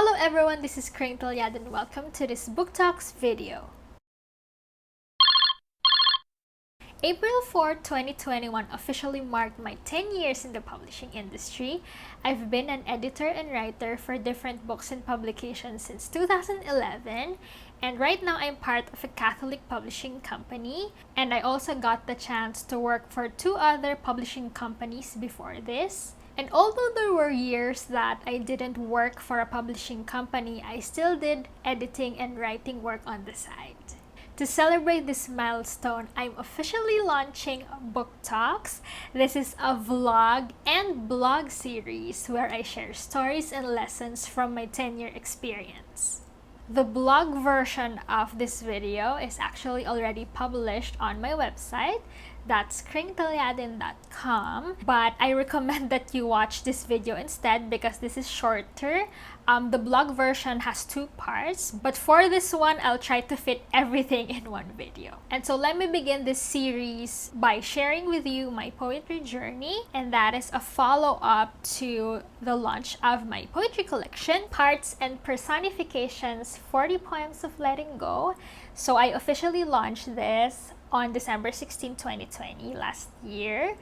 Hello everyone, this is Kring, Talladen. Welcome to this Book Talks video. April 4, 2021 officially marked my 10 years in the publishing industry. I've been an editor and writer for different books and publications since 2011, and right now I'm part of a Catholic publishing company, and I also got the chance to work for 2 other publishing companies before this. And although there were years that I didn't work for a publishing company, I still did editing and writing work on the side. To celebrate this milestone, I'm officially launching Book Talks. This is a vlog and blog series where I share stories and lessons from my 10-year experience. The blog version of this video is actually already published on my website. That's kringtalladen.com, but I recommend that you watch this video instead because this is shorter. The blog version has 2 parts, but for this one, I'll try to fit everything in one video. And so let me begin this series by sharing with you my poetry journey, and that is a follow-up to the launch of my poetry collection, Parts and Personifications, 40 Poems of Letting Go. So I officially launched this on December 16, 2020, last year.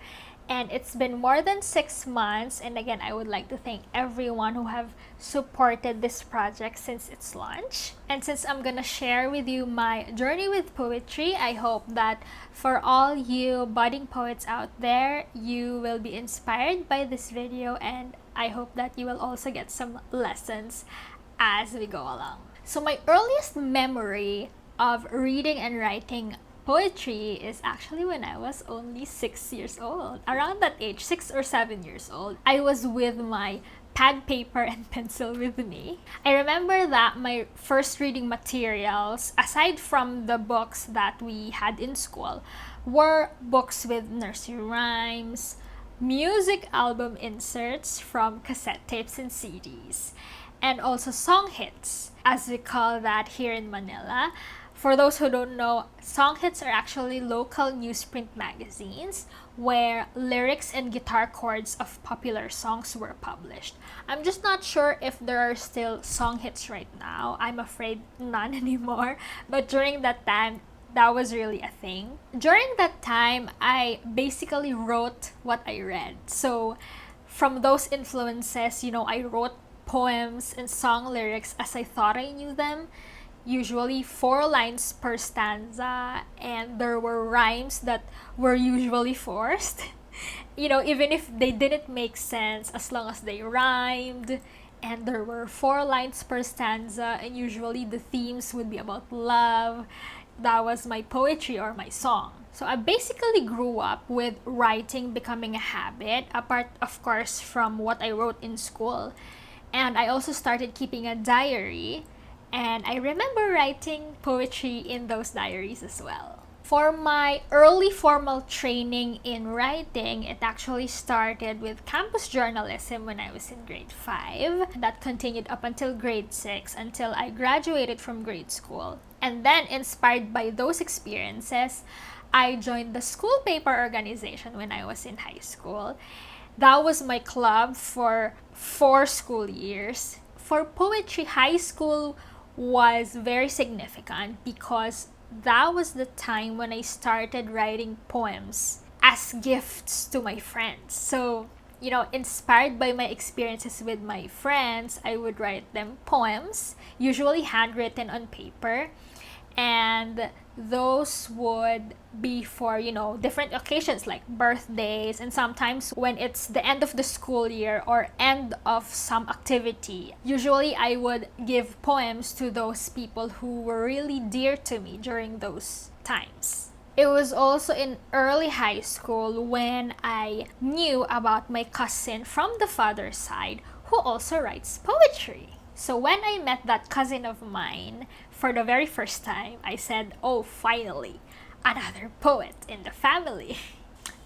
And it's been more than 6 months. And again, I would like to thank everyone who have supported this project since its launch. And since I'm gonna share with you my journey with poetry, I hope that for all you budding poets out there, you will be inspired by this video. And I hope that you will also get some lessons as we go along. So my earliest memory of reading and writing poetry is actually when I was only 6 years old. Around that age, 6 or 7 years old, I was with my pad, paper, and pencil with me. I remember that my first reading materials, aside from the books that we had in school, were books with nursery rhymes, music album inserts from cassette tapes and CDs, and also song hits, as we call that here in Manila. For those who don't know, song hits are actually local newsprint magazines where lyrics and guitar chords of popular songs were published. I'm just not sure if there are still song hits right now. I'm afraid none anymore. But during that time, that was really a thing. During that time, I basically wrote what I read. So from those influences, I wrote poems and song lyrics as I thought I knew them. Usually 4 lines per stanza, and there were rhymes that were usually forced. Even if they didn't make sense, as long as they rhymed. And there were 4 lines per stanza, and usually the themes would be about love. That was my poetry or my song. So I basically grew up with writing becoming a habit, apart of course from what I wrote in school. And I also started keeping a diary. And I remember writing poetry in those diaries as well. For my early formal training in writing, it actually started with campus journalism when I was in grade 5. That continued up until grade 6, until I graduated from grade school. And then, inspired by those experiences, I joined the school paper organization when I was in high school. That was my club for 4 school years. For poetry, high school was very significant because that was the time when I started writing poems as gifts to my friends. So, inspired by my experiences with my friends, I would write them poems, usually handwritten on paper. And those would be for, different occasions like birthdays, and sometimes when it's the end of the school year or end of some activity. Usually I would give poems to those people who were really dear to me during those times. It was also in early high school when I knew about my cousin from the father's side who also writes poetry. So when I met that cousin of mine for the very first time, I said, oh, finally, another poet in the family.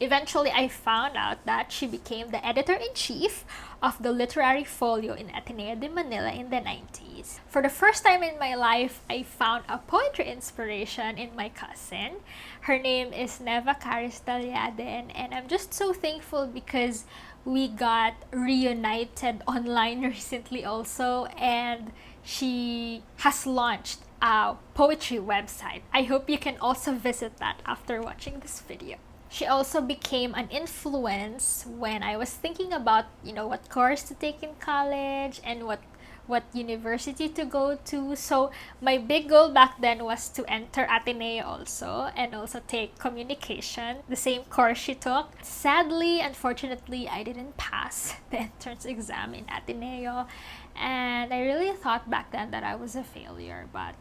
Eventually, I found out that she became the editor-in-chief of the literary folio in Ateneo de Manila in the 90s. For the first time in my life, I found a poetry inspiration in my cousin. Her name is Talladen, and I'm just so thankful because we got reunited online recently also, and she has launched a poetry website. I hope you can also visit that after watching this video. She also became an influence when I was thinking about, what course to take in college and what university to go to. So my big goal back then was to enter Ateneo also, and also take communication, the same course she took. Sadly, unfortunately, I didn't pass the entrance exam in Ateneo, and I really thought back then that I was a failure, but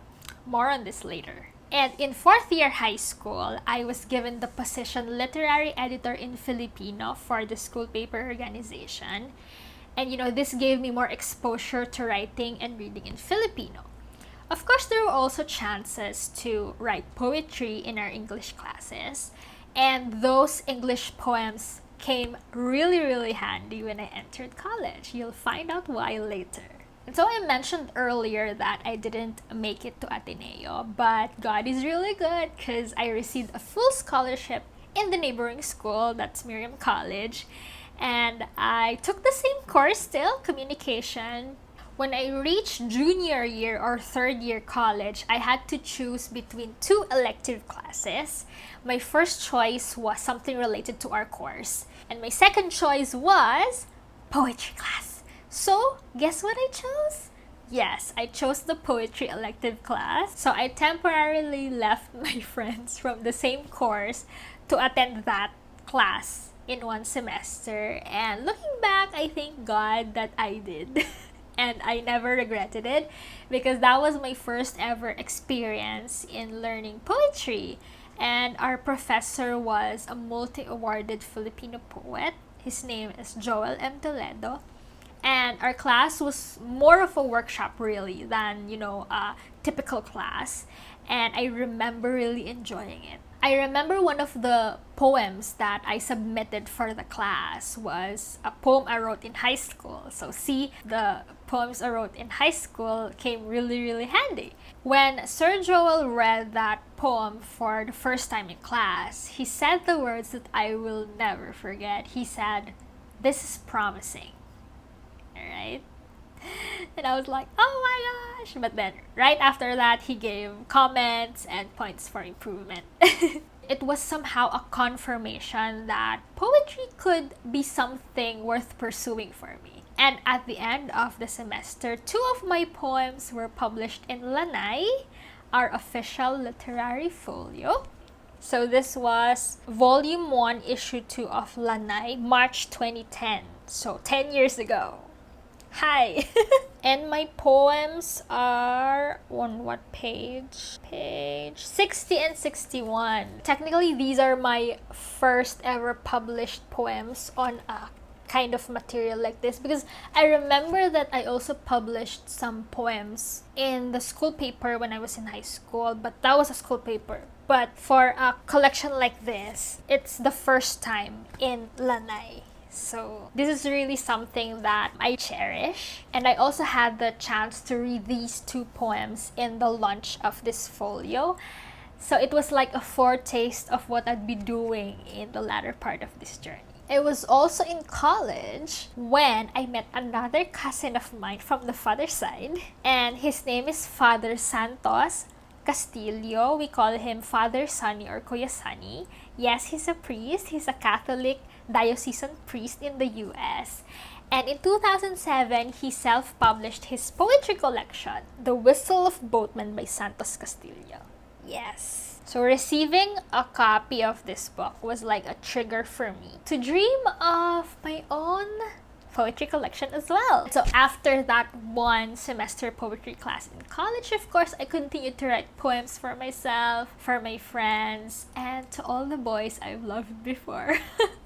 more on this later. And in 4th year high school, I was given the position literary editor in Filipino for the school paper organization. And this gave me more exposure to writing and reading in Filipino. Of course, there were also chances to write poetry in our English classes. And those English poems came really, really handy when I entered college. You'll find out why later. And so I mentioned earlier that I didn't make it to Ateneo, but God is really good because I received a full scholarship in the neighboring school, that's Miriam College. And I took the same course still, communication. When I reached junior year or 3rd year college, I had to choose between 2 elective classes. My first choice was something related to our course, and my second choice was poetry class. So, guess what I chose? Yes, I chose the poetry elective class. So I temporarily left my friends from the same course to attend that class in one semester, and looking back, I thank God that I did. And I never regretted it because that was my first ever experience in learning poetry. And our professor was a multi-awarded Filipino poet. His name is Joel M. Toledo. And our class was more of a workshop really than, a typical class. And I remember really enjoying it. I remember one of the poems that I submitted for the class was a poem I wrote in high school. So see, the poems I wrote in high school came really, really handy. When Sir Joel read that poem for the first time in class, he said the words that I will never forget. He said, "This is promising." Alright? And I was like, oh my gosh! But then, right after that, he gave comments and points for improvement. It was somehow a confirmation that poetry could be something worth pursuing for me. And at the end of the semester, 2 of my poems were published in Lanai, our official literary folio. So this was Volume 1, Issue 2 of Lanai, March 2010. So 10 years ago. Hi! And my poems are on what page? Page 60 and 61. Technically, these are my first ever published poems on a kind of material like this, because I remember that I also published some poems in the school paper when I was in high school, but that was a school paper. But for a collection like this, it's the first time in Lanai. So this is really something that I cherish. And I also had the chance to read these 2 poems in the launch of this folio. So it was like a foretaste of what I'd be doing in the latter part of this journey. I was also in college when I met another cousin of mine from the father's side. And his name is Father Santos Castillo. We call him Father Sunny or Kuya Sunny. Yes, he's a priest. He's a Catholic diocesan priest in the US. And in 2007, he self-published his poetry collection, The Whistle of Boatman by Santos Castillo. Yes. So receiving a copy of this book was like a trigger for me to dream of my own poetry collection as well. So after that 1 semester poetry class in college, of course, I continued to write poems for myself, for my friends, and to all the boys I've loved before.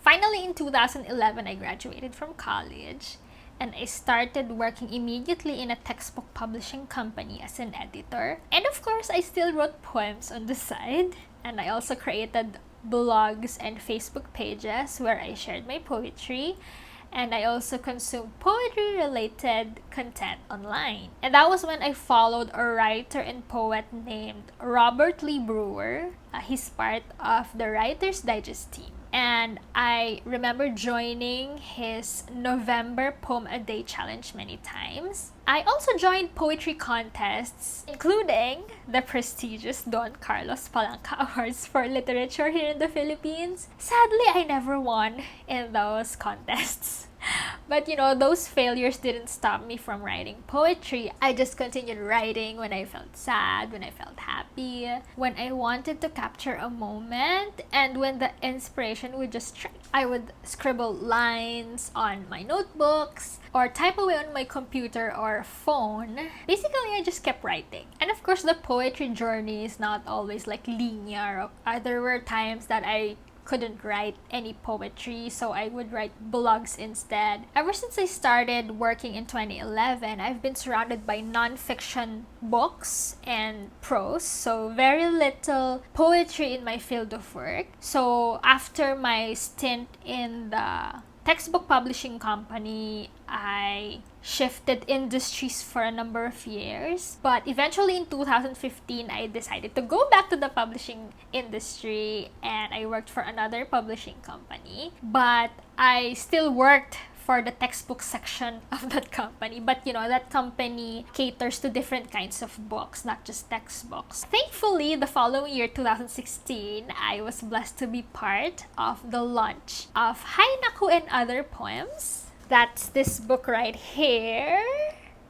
Finally, in 2011, I graduated from college, and I started working immediately in a textbook publishing company as an editor. And of course, I still wrote poems on the side, and I also created blogs and Facebook pages where I shared my poetry. And I also consumed poetry-related content online. And that was when I followed a writer and poet named Robert Lee Brewer. He's part of the Writer's Digest team. And I remember joining his November Poem a Day challenge many times. I also joined poetry contests, including the prestigious Don Carlos Palanca Awards for Literature here in the Philippines. Sadly, I never won in those contests. But those failures didn't stop me from writing poetry. I just continued writing when I felt sad, when I felt happy, when I wanted to capture a moment, and when the inspiration would just strike. I would scribble lines on my notebooks or type away on my computer or phone. Basically, I just kept writing. And of course, the poetry journey is not always linear. There were times that I couldn't write any poetry, so I would write blogs instead. Ever since I started working in 2011, I've been surrounded by non-fiction books and prose, so very little poetry in my field of work. So after my stint in the textbook publishing company, I shifted industries for a number of years. But eventually in 2015, I decided to go back to the publishing industry and I worked for another publishing company. But I still worked for the textbook section of that company. But that company caters to different kinds of books, not just textbooks. Thankfully, the following year, 2016, I was blessed to be part of the launch of Hay Naku and Other Poems. That's this book right here.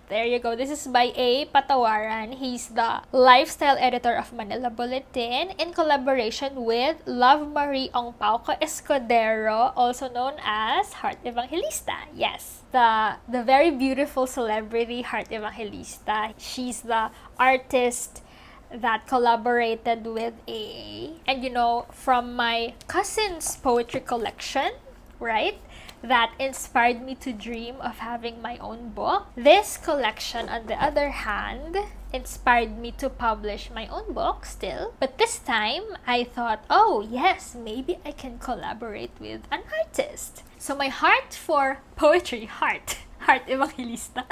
There you go. This is by A. Patawaran. He's the lifestyle editor of Manila Bulletin in collaboration with Love Marie Ongpauco Escudero, also known as Heart Evangelista. Yes, the very beautiful celebrity Heart Evangelista. She's the artist that collaborated with A. And from my cousin's poetry collection, right? That inspired me to dream of having my own book. This collection, on the other hand, inspired me to publish my own book still. But this time, I thought, oh yes, maybe I can collaborate with an artist. So my heart for poetry, Heart Evangelista,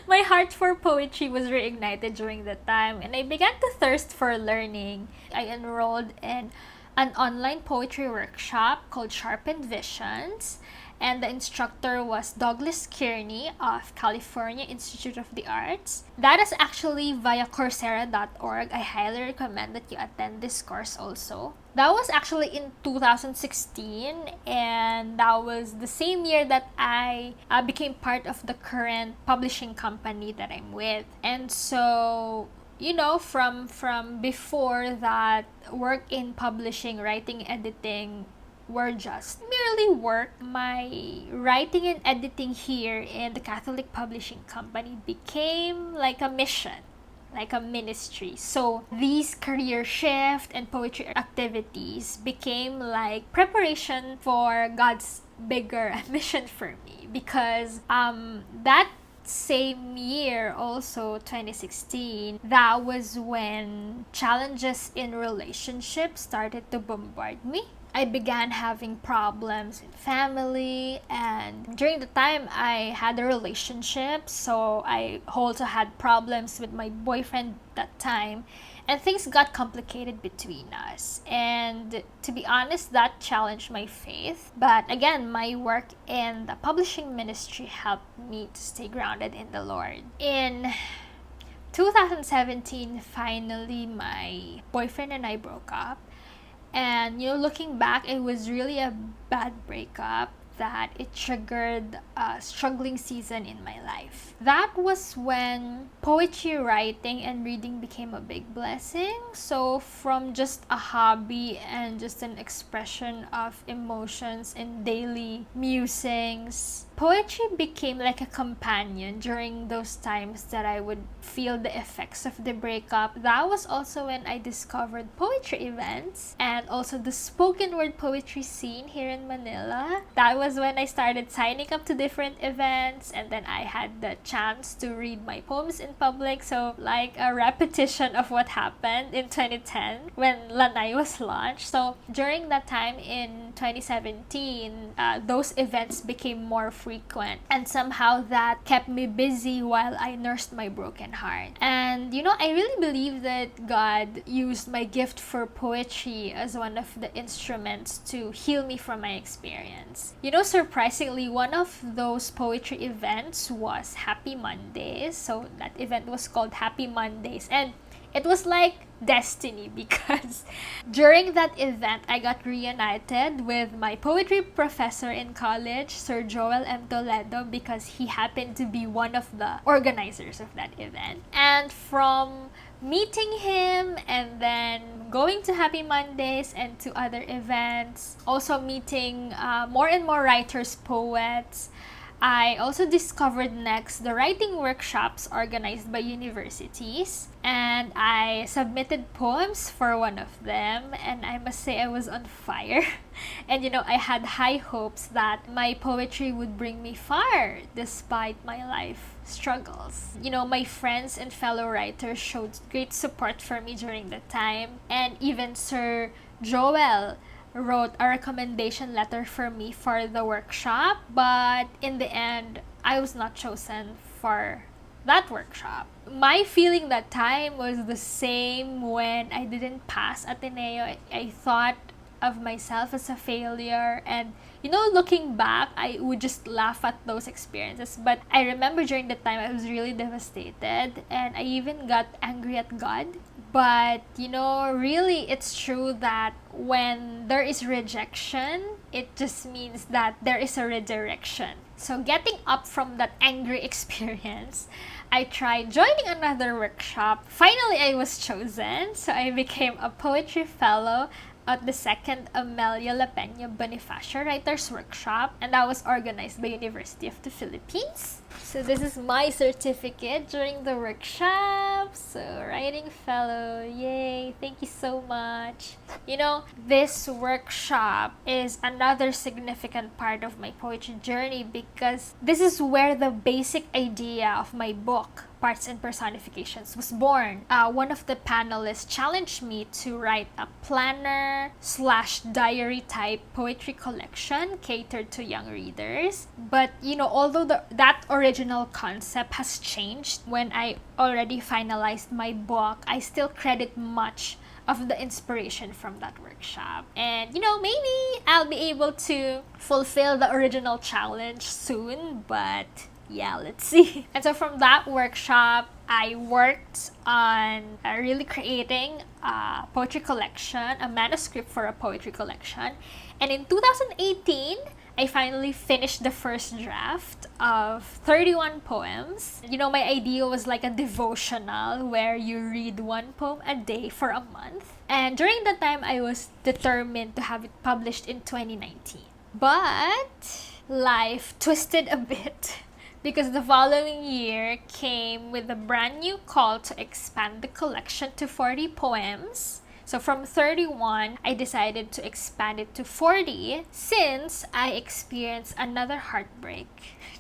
my heart for poetry was reignited during that time, and I began to thirst for learning. I enrolled in an online poetry workshop called Sharpened Visions, and the instructor was Douglas Kearney of California Institute of the Arts. That is actually via Coursera.org. I highly recommend that you attend this course also. That was actually in 2016, and that was the same year that I became part of the current publishing company that I'm with. And so from before that, work in publishing, writing, editing were just merely work. My writing and editing here in the Catholic Publishing Company became like a mission, like a ministry. So these career shift and poetry activities became like preparation for God's bigger mission for me, because that same year, also 2016, that was when challenges in relationships started to bombard me. I began having problems in family, and during the time I had a relationship, so I also had problems with my boyfriend that time, and things got complicated between us. And to be honest, that challenged my faith. But again, my work in the publishing ministry helped me to stay grounded in the Lord. In 2017, finally, my boyfriend and I broke up. And looking back, it was really a bad breakup that it triggered a struggling season in my life. That was when poetry writing and reading became a big blessing. So from just a hobby and just an expression of emotions and daily musings, poetry became like a companion during those times that I would feel the effects of the breakup. That was also when I discovered poetry events and also the spoken word poetry scene here in Manila. That was when I started signing up to different events, and then I had the chance to read my poems in public. So like a repetition of what happened in 2010 when Lanai was launched. So during that time in 2017, those events became more frequent. And somehow that kept me busy while I nursed my broken heart. And I really believe that God used my gift for poetry as one of the instruments to heal me from my experience. Surprisingly, one of those poetry events was Happy Mondays. So that event was called Happy Mondays. And it was like destiny because during that event, I got reunited with my poetry professor in college, Sir Joel M. Toledo, because he happened to be one of the organizers of that event. And from meeting him and then going to Happy Mondays and to other events, also meeting more and more writers, poets, I also discovered next the writing workshops organized by universities, and I submitted poems for one of them, and I must say I was on fire. And I had high hopes that my poetry would bring me far despite my life struggles. My friends and fellow writers showed great support for me during the time, and even Sir Joel wrote a recommendation letter for me for the workshop, but in the end, I was not chosen for that workshop. My feeling that time was the same when I didn't pass Ateneo. I thought of myself as a failure, and looking back, I would just laugh at those experiences. But I remember during the time I was really devastated, and I even got angry at God. But really, it's true that when there is rejection, it just means that there is a redirection. So getting up from that angry experience, I tried joining another workshop. Finally, I was chosen, so I became a poetry fellow at the second Amelia La Peña Bonifacio Writers Workshop, and that was organized by University of the Philippines. So this is my certificate during the workshop. So writing fellow, yay, thank you so much. This workshop is another significant part of my poetry journey because this is where the basic idea of my book, Parts and Personifications, was born. One of the panelists challenged me to write a planner/diary type poetry collection catered to young readers. But although that original concept has changed when I already finalized my book, I still credit much of the inspiration from that workshop. And maybe I'll be able to fulfill the original challenge soon, but yeah, let's see. And so from that workshop, I worked on really creating a poetry collection, a manuscript for a poetry collection. And in 2018, I finally finished the first draft of 31 poems. My idea was like a devotional where you read one poem a day for a month. And during that time, I was determined to have it published in 2019. But life twisted a bit because the following year came with a brand new call to expand the collection to 40 poems. So from 31, I decided to expand it to 40 since I experienced another heartbreak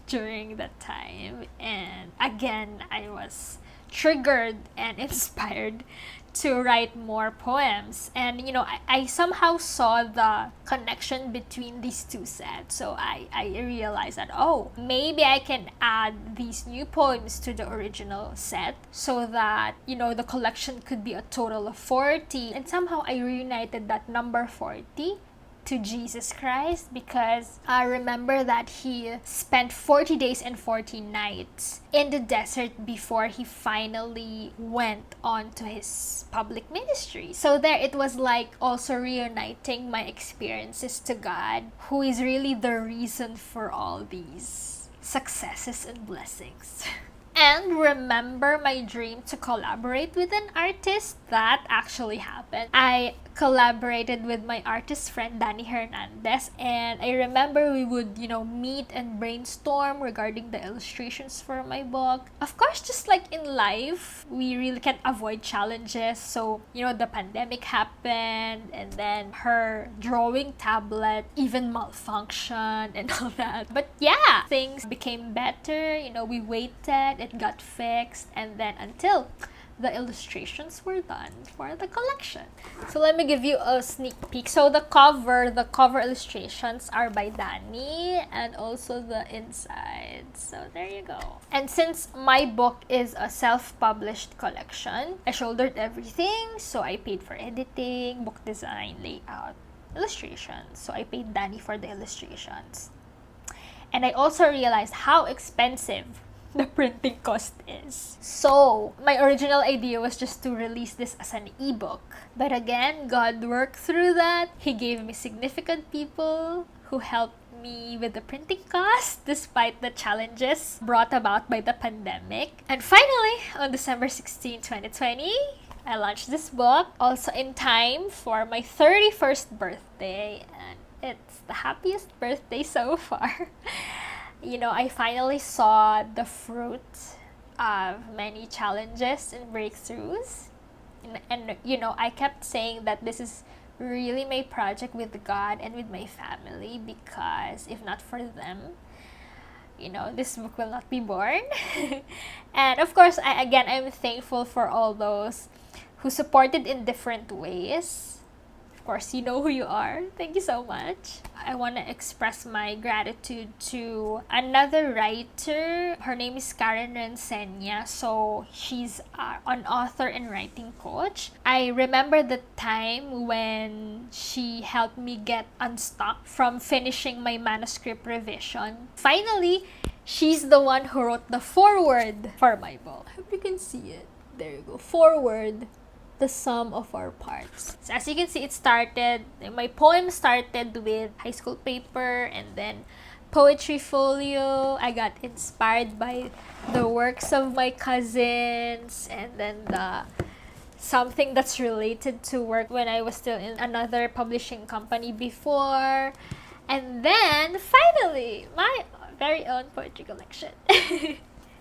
during that time. And again, I was triggered and inspired to write more poems. And I somehow saw the connection between these two sets. So I realized that, maybe I can add these new poems to the original set so that, the collection could be a total of 40. And somehow I reunited that number 40 to Jesus Christ because I remember that he spent 40 days and 40 nights in the desert before he finally went on to his public ministry. So there it was like also reuniting my experiences to God, who is really the reason for all these successes and blessings. And remember my dream to collaborate with an artist? That actually happened. I collaborated with my artist friend Danny Hernandez, and I remember we would meet and brainstorm regarding the illustrations for my book. Of course, just like in life, we really can't avoid challenges. So the pandemic happened, and then her drawing tablet even malfunctioned and all that. But yeah, things became better. We waited, it got fixed, and then until the illustrations were done for the collection. So let me give you a sneak peek. So the cover illustrations are by Danny, and also the inside. So there you go. And since my book is a self-published collection, I shouldered everything. So I paid for editing, book design, layout, illustrations. So I paid Danny for the illustrations. And I also realized how expensive the printing cost is. So my original idea was just to release this as an ebook. But again, God worked through that. He gave me significant people who helped me with the printing cost despite the challenges brought about by the pandemic. And finally, on December 16, 2020, I launched this book, also in time for my 31st birthday, and it's the happiest birthday so far. You know, I finally saw the fruit of many challenges and breakthroughs. And you know, I kept saying that this is really my project with God and with my family, because if not for them, you know, this book will not be born. And of course, I'm thankful for all those who supported in different ways. Of course, you know who you are. Thank you so much. I want to express my gratitude to another writer. Her name is Karen Rensenia. So she's an author and writing coach. I remember the time when she helped me get unstuck from finishing my manuscript revision. Finally, she's the one who wrote the foreword for my book. I hope you can see it. There you go. Foreword. The sum of our parts. So as you can see, my poem started with high school paper and then poetry folio. I got inspired by the works of my cousins, and then something that's related to work when I was still in another publishing company before. And then finally, my very own poetry collection.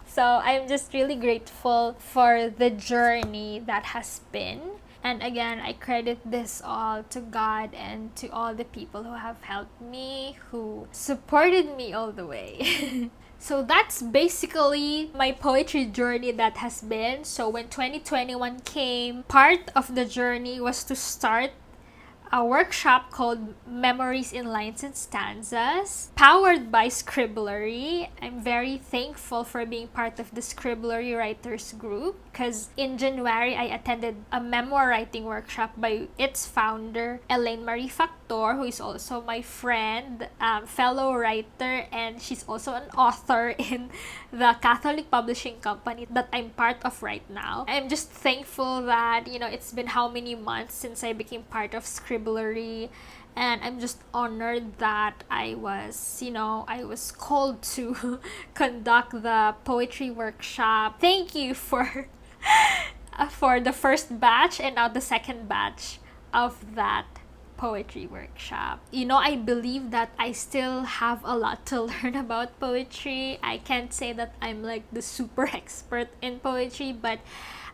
So I'm just really grateful for the journey that has been. And again, I credit this all to God and to all the people who have helped me, who supported me all the way. So that's basically my poetry journey that has been. So when 2021 came, part of the journey was to start a workshop called Memories in Lines and Stanzas, powered by Scribblery. I'm very thankful for being part of the Scribblery Writers Group, because in January, I attended a memoir writing workshop by its founder, Elaine Marie Factor, who is also my friend, fellow writer, and she's also an author in the Catholic publishing company that I'm part of right now. I'm just thankful that, you know, it's been how many months since I became part of Scribblery, and I'm just honored that I was called to conduct the poetry workshop. Thank you for the first batch and now the second batch of that poetry workshop. You know, I believe that I still have a lot to learn about poetry. I can't say that I'm like the super expert in poetry, but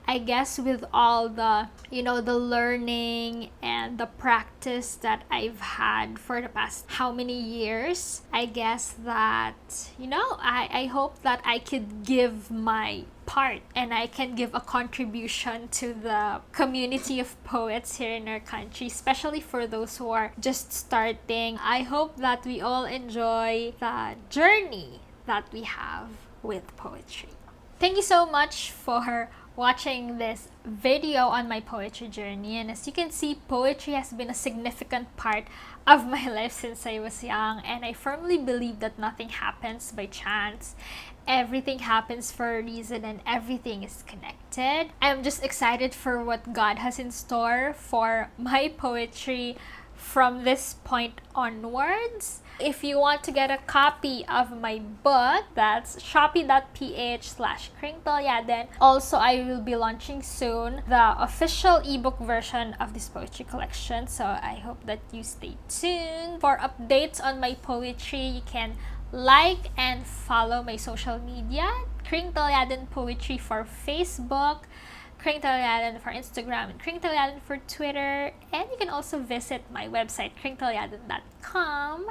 I guess with all the, you know, the learning and the practice that I've had for the past how many years, I guess that, you know, I hope that I could give my part and I can give a contribution to the community of poets here in our country, especially for those who are just starting. I hope that we all enjoy the journey that we have with poetry. Thank you so much for watching this video on my poetry journey, and as you can see, poetry has been a significant part of my life since I was young, and I firmly believe that nothing happens by chance. Everything happens for a reason and everything is connected. I'm just excited for what God has in store for my poetry from this point onwards. If you want to get a copy of my book, that's shopee.ph/Talladen. Also, I will be launching soon the official ebook version of this poetry collection, so I hope that you stay tuned. For updates on my poetry, you can like and follow my social media, Kring Talladen Poetry for Facebook, Kring Talladen for Instagram, and Kring Talladen for Twitter. And you can also visit my website, kringtalladen.com.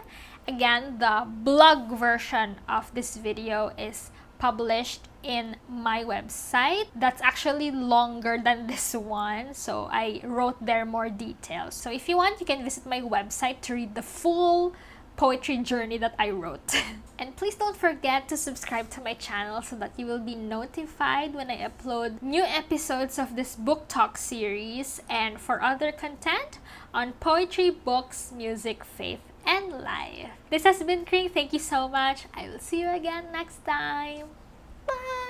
Again, the blog version of this video is published in my website. That's actually longer than this one, so I wrote there more details. So if you want, you can visit my website to read the full poetry journey that I wrote. And please don't forget to subscribe to my channel so that you will be notified when I upload new episodes of this book talk series and for other content on poetry, books, music, faith, and life. This has been Kring. Thank you so much. I will see you again next time. Bye!